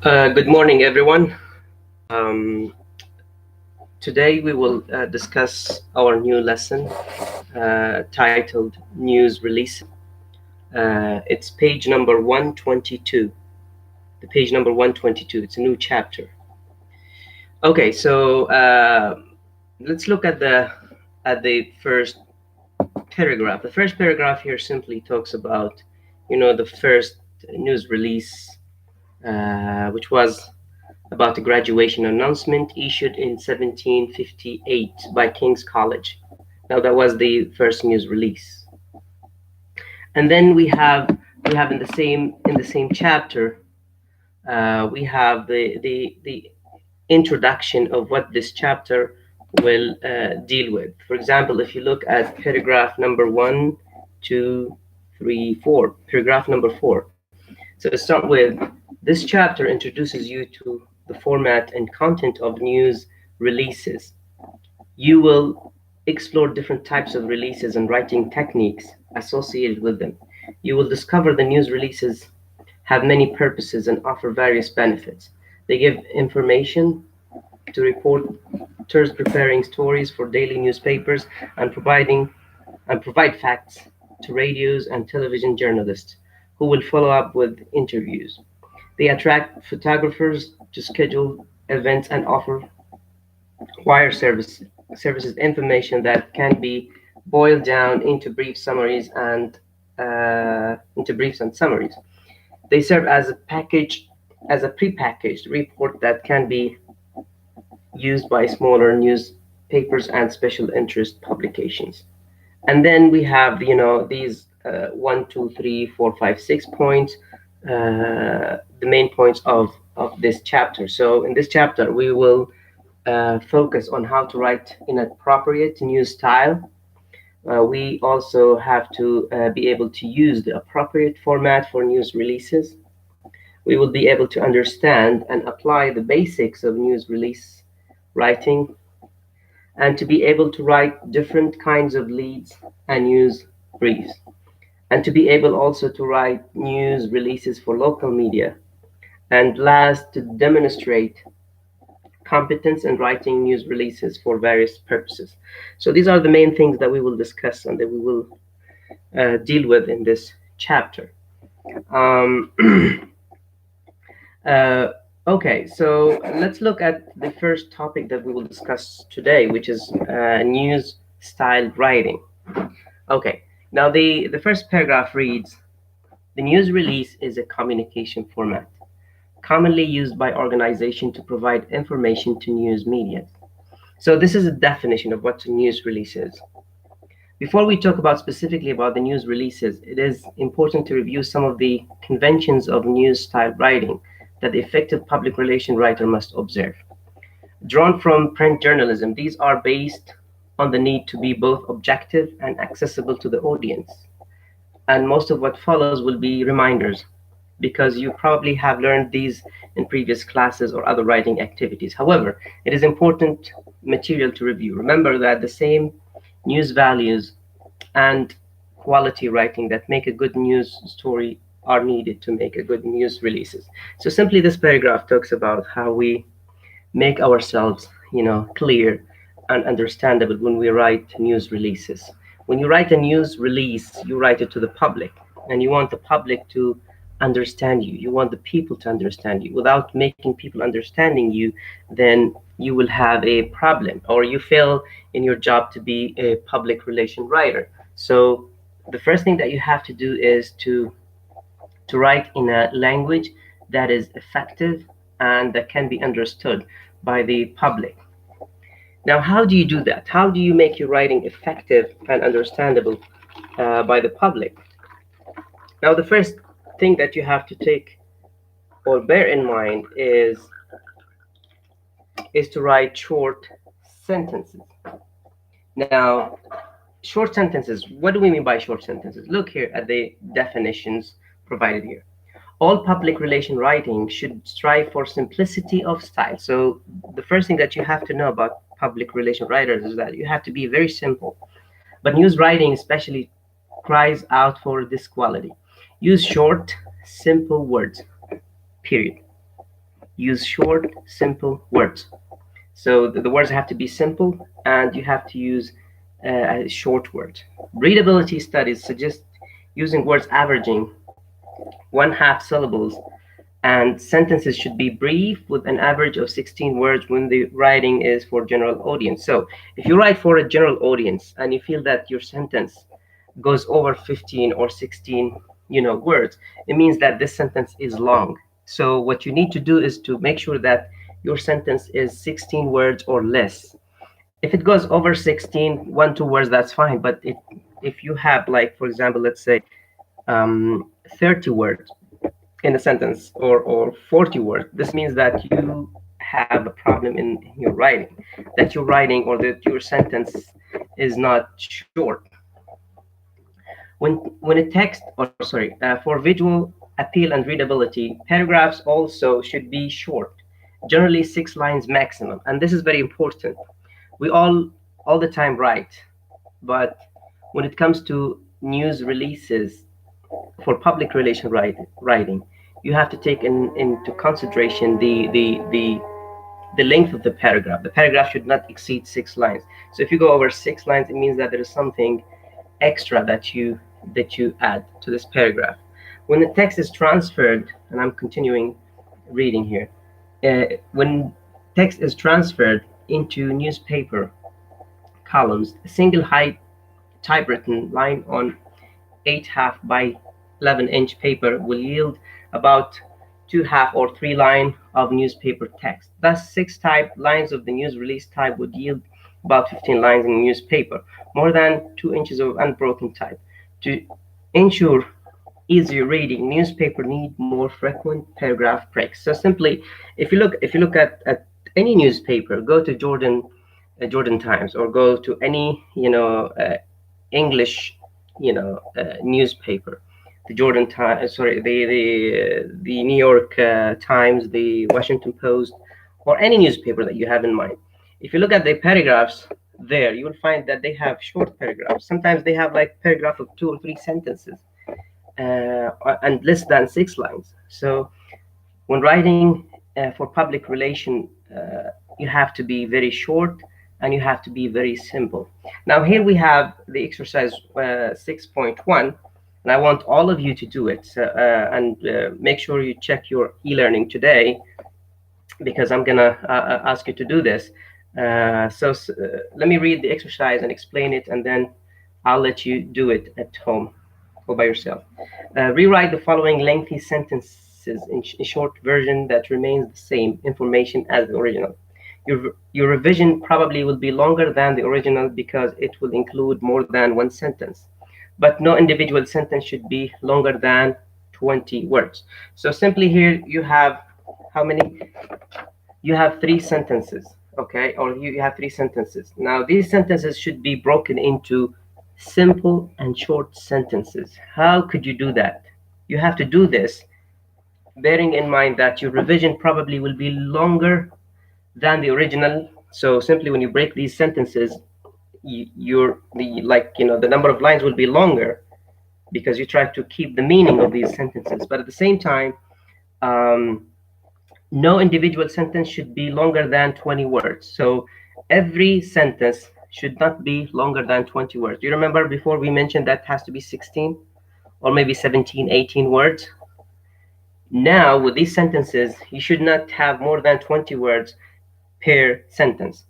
Good morning, everyone. Um, Today we will discuss our new lesson titled News Release. It's page number 122. The page number 122. It's a new chapter. Okay, so let's look at the first paragraph. The first paragraph here simply talks about, the first news release, which was about a graduation announcement issued in 1758 by King's College. Now that was the first news release. And then we have in the same chapter, we have the introduction of what this chapter will deal with. For example, if you look at paragraph number 1, 2, 3, 4, paragraph number 4. So to start with, this chapter introduces you to the format and content of news releases. You will explore different types of releases and writing techniques associated with them. You will discover the news releases have many purposes and offer various benefits. They give information to reporters preparing stories for daily newspapers and provide facts to radios and television journalists who will follow up with interviews. They attract photographers to schedule events and offer wire services information that can be boiled down into briefs and summaries. They serve as a prepackaged report that can be used by smaller newspapers and special interest publications. And then we have these 1, 2, 3, 4, 5, 6 points, the main points of this chapter. So in this chapter we will focus on how to write in appropriate news style. We also have to be able to use the appropriate format for news releases. We will be able to understand and apply the basics of news release writing, and to be able to write different kinds of leads and news briefs, and to be able also to write news releases for local media, and last, to demonstrate competence in writing news releases for various purposes. So these are the main things that we will discuss and that we will deal with in this chapter. Um, uh, okay, so let's look at the first topic that we will discuss today, which is news style writing. Okay, now the first paragraph reads, the news release is a communication format commonly used by organizations to provide information to news media. So this is a definition of what a news release is. Before we talk about specifically about the news releases, it is important to review some of the conventions of news style writing that the effective public relation writer must observe. Drawn from print journalism, these are based on the need to be both objective and accessible to the audience. And most of what follows will be reminders, because you probably have learned these in previous classes or other writing activities. However, it is important material to review. Remember that the same news values and quality writing that make a good news story are needed to make a good news releases. So simply this paragraph talks about how we make ourselves, clear and understandable when we write news releases. When you write a news release, you write it to the public, and you want the public to understand you. You want the people to understand you. Without making people understanding you, then you will have a problem, or you fail in your job to be a public relation writer. So the first thing that you have to do is to write in a language that is effective and that can be understood by the public. Now, how do you do that? How do you make your writing effective and understandable by the public? Now, the first thing that you have to take or bear in mind is to write short sentences. Now, short sentences, what do we mean by short sentences? Look here at the definitions provided here. All public relation writing should strive for simplicity of style. So the first thing that you have to know about public relation writers is that you have to be very simple. But news writing especially cries out for this quality. Use short, simple words, period. use short, simple words. So the words have to be simple, and you have to use a short word. Readability studies suggest using words averaging 1/2 syllables, and sentences should be brief with an average of 16 words when the writing is for general audience. So if you write for a general audience and you feel that your sentence goes over 15 or 16 words, it means that this sentence is long. So what you need to do is to make sure that your sentence is 16 words or less. If it goes over 16, 2 words, that's fine. But if you have, like, for example, let's say 30 words in a sentence, or 40 words, this means that you have a problem in your writing, that your writing or that your sentence is not short. When a text, or sorry, for visual appeal and readability, paragraphs also should be short, generally 6 lines maximum. And this is very important. We all the time write, but when it comes to news releases for public relation writing, you have to take into consideration the length of the paragraph. The paragraph should not exceed 6 lines. So if you go over 6 lines, it means that there is something extra that you add to this paragraph. When the text is transferred, and I'm continuing reading here, when text is transferred into newspaper columns, a single high typewritten line on 8.5 by 11-inch paper will yield about 2.5 or 3 lines of newspaper text. Thus, 6 type lines of the news release type would yield about 15 lines in newspaper, more than 2 inches of unbroken type. To ensure easier reading, newspaper need more frequent paragraph breaks. So simply, if you look at any newspaper, go to Jordan Times, or go to any English newspaper, the Jordan Times, sorry, the New York Times, the Washington Post, or any newspaper that you have in mind. If you look at the paragraphs there, you will find that they have short paragraphs. Sometimes they have like paragraph of 2 or 3 sentences, and less than 6 lines. So when writing for public relation, you have to be very short, and you have to be very simple. Now here we have the exercise 6.1, and I want all of you to do it, and make sure you check your e-learning today, because I'm gonna ask you to do this. So let me read the exercise and explain it, and then I'll let you do it at home or by yourself. Rewrite the following lengthy sentences in short version that remains the same information as the original. Your revision probably will be longer than the original because it will include more than 1 sentence, but no individual sentence should be longer than 20 words. So simply here you have how many? You have 3 sentences, okay? Or you have 3 sentences. Now these sentences should be broken into simple and short sentences. How could you do that? You have to do this bearing in mind that your revision probably will be longer than the original. So simply when you break these sentences, the number of lines will be longer, because you try to keep the meaning of these sentences. But at the same time, no individual sentence should be longer than 20 words. So every sentence should not be longer than 20 words. You remember before we mentioned that has to be 16 or maybe 17, 18 words. Now with these sentences, you should not have more than 20 words per sentence.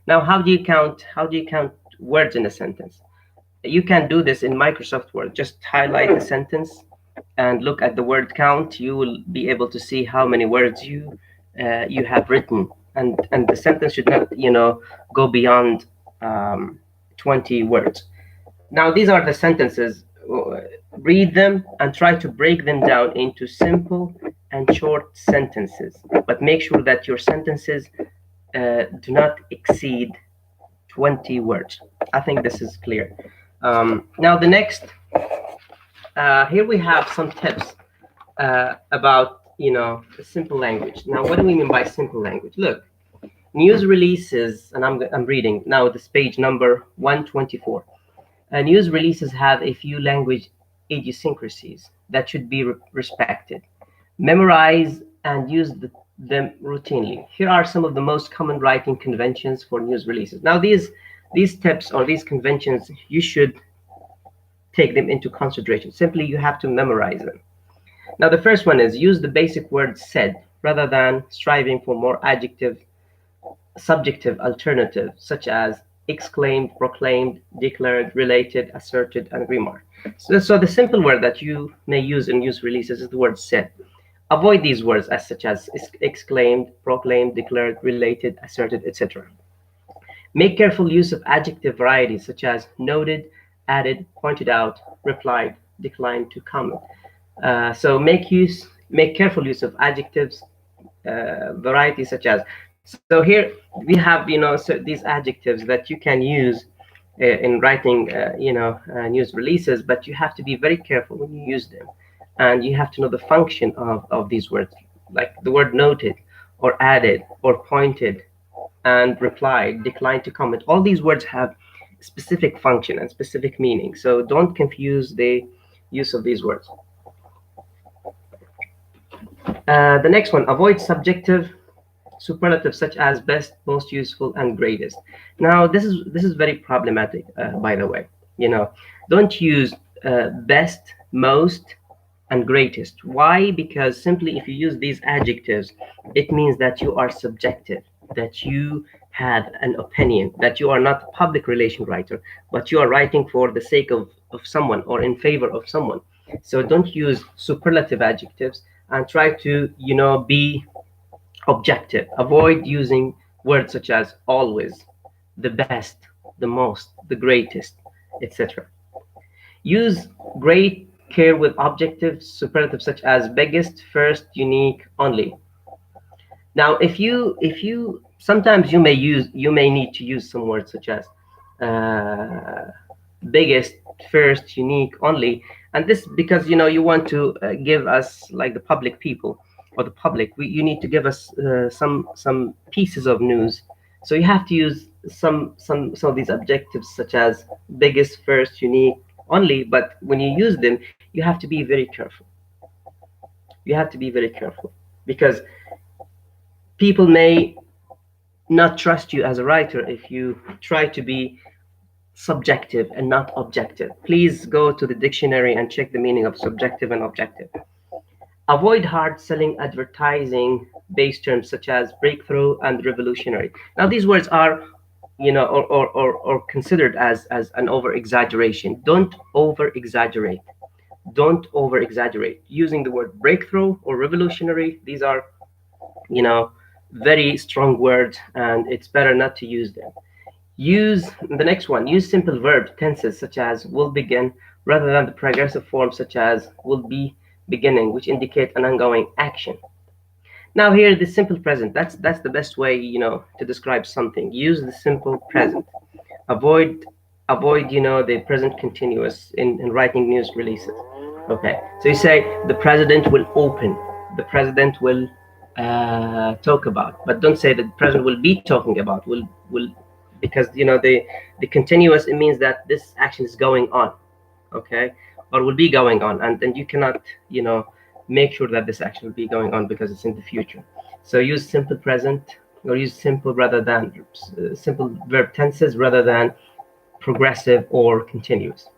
Now how do you count words in a sentence? You can do this in Microsoft Word. Just highlight the sentence and look at the word count. You will be able to see how many words you have written, and the sentence should not go beyond 20 words. Now these are the sentences. Read them and try to break them down into simple and short sentences, but make sure that your sentences do not exceed 20 words. I think this is clear. Now the next, here we have some tips about simple language. Now what do we mean by simple language? Look, news releases, and I'm reading now this page number 124. News releases have a few language idiosyncrasies that should be respected. Memorize and use them routinely. Here are some of the most common writing conventions for news releases. Now, these tips or these conventions, you should take them into consideration. Simply, you have to memorize them. Now, the first one is use the basic word said rather than striving for more adjective, subjective alternatives such as exclaimed, proclaimed, declared, related, asserted, and remarked. So the simple word that you may use in news releases is the word said. Avoid these words as such as exclaimed, proclaimed, declared, related, asserted, etc. Make careful use of adjective varieties such as noted, added, pointed out, replied, declined to comment. So make careful use of adjectives varieties such as. So here we have so these adjectives that you can use in writing news releases, but you have to be very careful when you use them, and you have to know the function of these words, like the word noted or added or pointed and replied, declined to comment. All these words have specific function and specific meaning, so don't confuse the use of these words. The next one, avoid subjective superlatives such as best, most useful, and greatest. Now, this is very problematic, by the way. Don't use best, most, and greatest. Why? Because simply if you use these adjectives, it means that you are subjective, that you have an opinion, that you are not a public relation writer, but you are writing for the sake of someone or in favor of someone. So don't use superlative adjectives, and try to be objective. Avoid using words such as always, the best, the most, the greatest, etc. Use great care with objective superlatives such as biggest, first, unique, only. Now, if you sometimes you may need to use some words such as biggest, first, unique, only, and this because you want to give us, like the public people or the public, you need to give us some pieces of news, so you have to use some of these adjectives such as biggest, first, unique, only. But when you use them, you have to be very careful. You have to be very careful because people may not trust you as a writer if you try to be subjective and not objective. Please go to the dictionary and check the meaning of subjective and objective. Avoid hard selling advertising based terms such as breakthrough and revolutionary. Now, these words are, or considered as an over exaggeration. Don't over exaggerate. Don't over exaggerate. Using the word breakthrough or revolutionary, these are, very strong words, and it's better not to use them. Use the next one. Use simple verb tenses such as will begin rather than the progressive forms such as will be beginning, which indicate an ongoing action. Now here, the simple present. That's the best way to describe something. Use the simple present. Avoid the present continuous in writing news releases. Okay, so you say the president will open. The president will talk about, but don't say that the president will be talking about. Will because the continuous, it means that this action is going on, okay, or will be going on, and then you cannot make sure that this action will be going on because it's in the future. So use simple present, or use simple rather than simple verb tenses rather than progressive or continuous.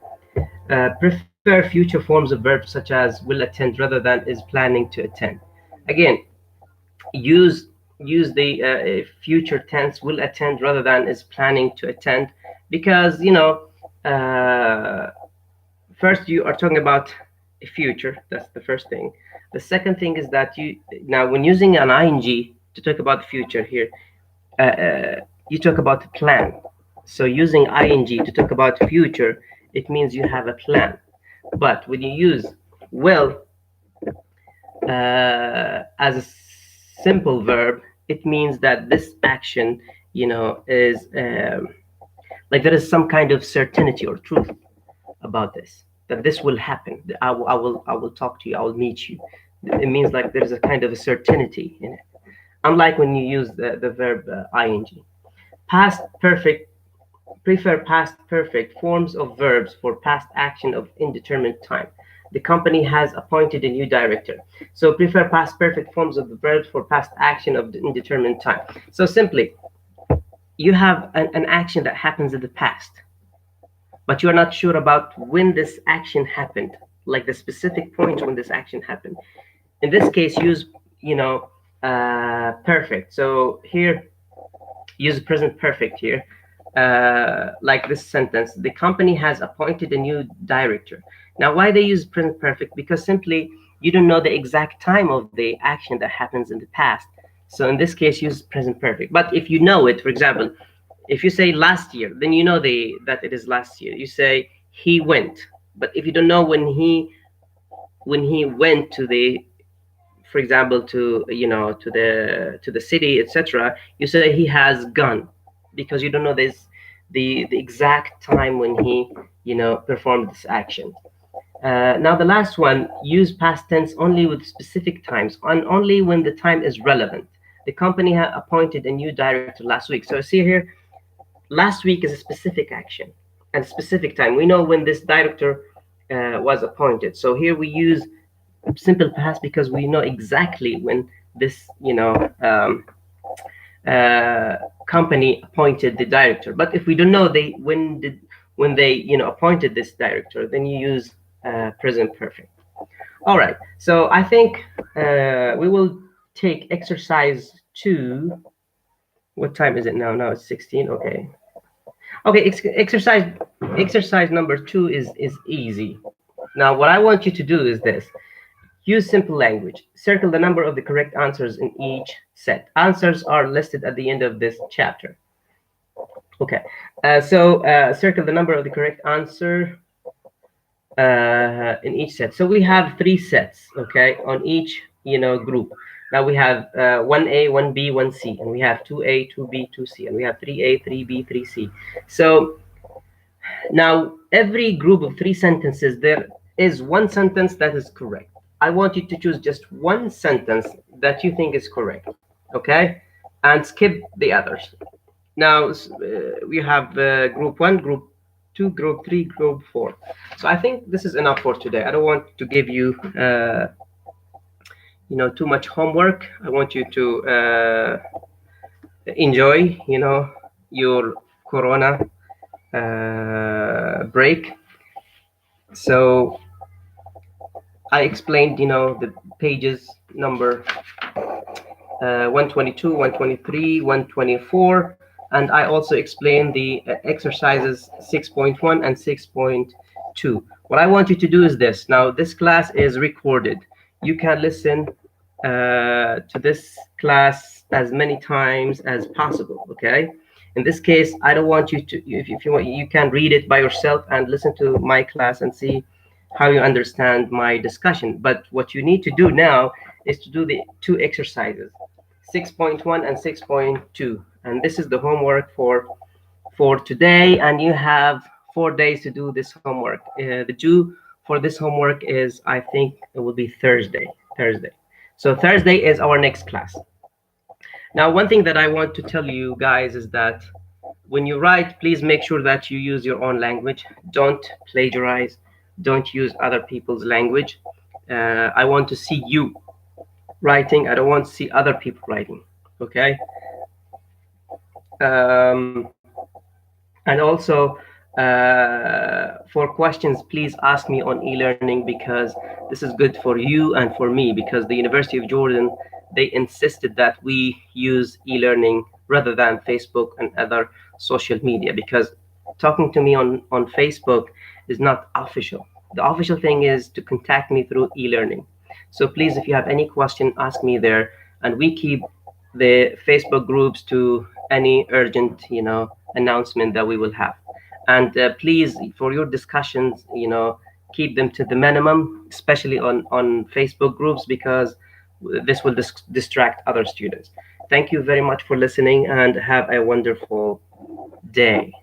Prefer future forms of verbs such as will attend rather than is planning to attend. Again, use the future tense will attend rather than is planning to attend, because first you are talking about a future. That's the first thing. The second thing is that now when using an ing to talk about the future here, you talk about the plan. So using ing to talk about future, it means you have a plan. But when you use will as a simple verb, it means that this action, is like there is some kind of certainty or truth about this, that this will happen. I will talk to you. I will meet you. It means like there is a kind of a certainty in it. Unlike when you use the verb ing. Past perfect. Prefer past perfect forms of verbs for past action of indeterminate time. The company has appointed a new director. So prefer past perfect forms of the verb for past action of the indeterminate time. So simply, you have an action that happens in the past, but you're not sure about when this action happened, like the specific point when this action happened. In this case, use, perfect. So here, use present perfect here. Like this sentence, the company has appointed a new director. Now, why they use present perfect? Because simply you don't know the exact time of the action that happens in the past. So in this case, use present perfect. But if you know it, for example, if you say last year, then you know that it is last year. You say he went, but if you don't know when he went to the, for example, to to the city, etc., you say he has gone, because you don't know this the exact time when he performed this action. Now the last one, use past tense only with specific times and only when the time is relevant. The company had appointed a new director last week. So see here, last week is a specific action and specific time. We know when this director was appointed. So here we use simple past because we know exactly when this company appointed the director. But if we don't know when they appointed this director, then you use present perfect. All right. So I think we will take exercise 2. What time is it now? Now it's 16. Okay. Okay. Exercise number 2 is easy. Now what I want you to do is this. Use simple language. Circle the number of the correct answers in each set. Answers are listed at the end of this chapter. Okay. Circle the number of the correct answer in each set. So we have 3 sets, okay, on each group. Now we have 1A, 1B, 1C, and we have 2A, 2B, 2C, and we have 3A, 3B, 3C. So now every group of 3 sentences, there is one sentence that is correct. I want you to choose just one sentence that you think is correct, okay, and skip the others. Now we have group 1, group 2, group 3, group 4. So I think this is enough for today. I don't want to give you too much homework. I want you to enjoy your corona break. So I explained the pages number 122, 123, 124, and I also explained the exercises 6.1 and 6.2. What I want you to do is this. Now, this class is recorded. You can listen to this class as many times as possible, okay? In this case, I don't want you to, if you want, you can read it by yourself and listen to my class and see how you understand my discussion. But what you need to do now is to do the 2 exercises, 6.1 and 6.2. And this is the homework for today. And you have 4 days to do this homework. The due for this homework is, I think it will be Thursday. So Thursday is our next class. Now, one thing that I want to tell you guys is that when you write, please make sure that you use your own language. Don't plagiarize. Don't use other people's language. I want to see you writing. I don't want to see other people writing. Okay. And also, for questions, please ask me on e-learning, because this is good for you and for me, because the University of Jordan, they insisted that we use e-learning rather than Facebook and other social media, because talking to me on Facebook is not official. The official thing is to contact me through e-learning. So please, if you have any question, ask me there, and we keep the Facebook groups to any urgent announcement that we will have. And please, for your discussions, keep them to the minimum, especially on Facebook groups, because this will distract other students. Thank you very much for listening, and have a wonderful day.